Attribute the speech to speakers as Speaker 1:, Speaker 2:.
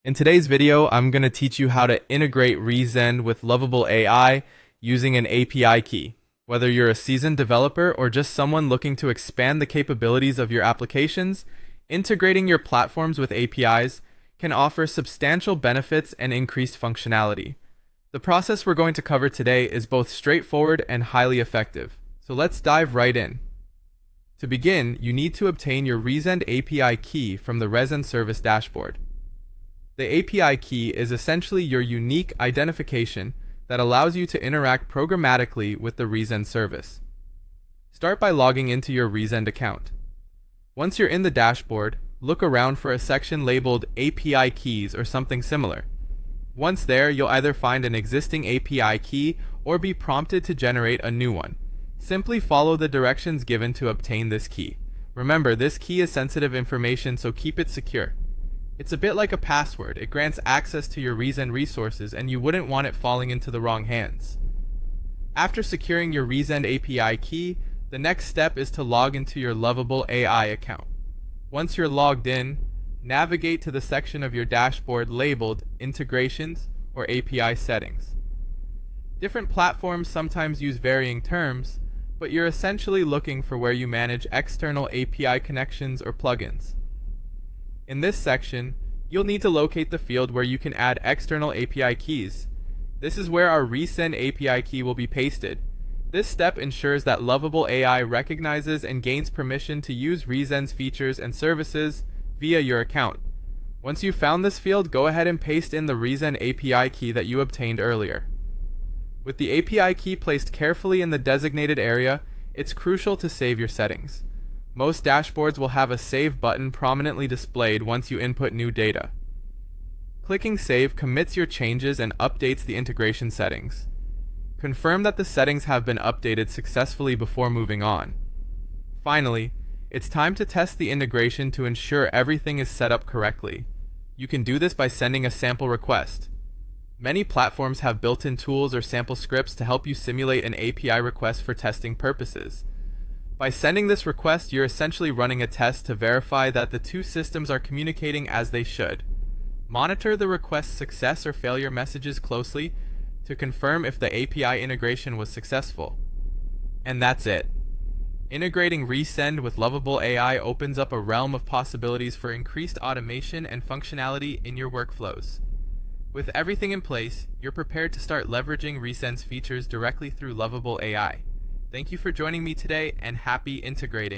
Speaker 1: In today's video, I'm going to teach you how to integrate Resend with Lovable AI using an API key. Whether you're a seasoned developer or just someone looking to expand the capabilities of your applications, integrating your platforms with APIs can offer substantial benefits and increased functionality. The process we're going to cover today is both straightforward and highly effective. So let's dive right in. To begin, you need to obtain your Resend API key from the Resend service dashboard. The API key is essentially your unique identification that allows you to interact programmatically with the Resend service. Start by logging into your Resend account. Once you're in the dashboard, look around for a section labeled API keys or something similar. Once there, you'll either find an existing API key or be prompted to generate a new one. Simply follow the directions given to obtain this key. Remember, this key is sensitive information, so keep it secure. It's a bit like a password. It grants access to your Resend resources, and you wouldn't want it falling into the wrong hands. After securing your Resend API key, the next step is to log into your Lovable AI account. Once you're logged in, navigate to the section of your dashboard labeled Integrations or API Settings. Different platforms sometimes use varying terms, but you're essentially looking for where you manage external API connections or plugins. In this section, you'll need to locate the field where you can add external API keys. This is where our Resend API key will be pasted. This step ensures that Lovable AI recognizes and gains permission to use Resend's features and services via your account. Once you've found this field, go ahead and paste in the Resend API key that you obtained earlier. With the API key placed carefully in the designated area, it's crucial to save your settings. Most dashboards will have a Save button prominently displayed once you input new data. Clicking Save commits your changes and updates the integration settings. Confirm that the settings have been updated successfully before moving on. Finally, it's time to test the integration to ensure everything is set up correctly. You can do this by sending a sample request. Many platforms have built-in tools or sample scripts to help you simulate an API request for testing purposes. By sending this request, you're essentially running a test to verify that the two systems are communicating as they should. Monitor the request's success or failure messages closely to confirm if the API integration was successful. And that's it. Integrating Resend with Lovable AI opens up a realm of possibilities for increased automation and functionality in your workflows. With everything in place, you're prepared to start leveraging Resend's features directly through Lovable AI. Thank you for joining me today, and happy integrating.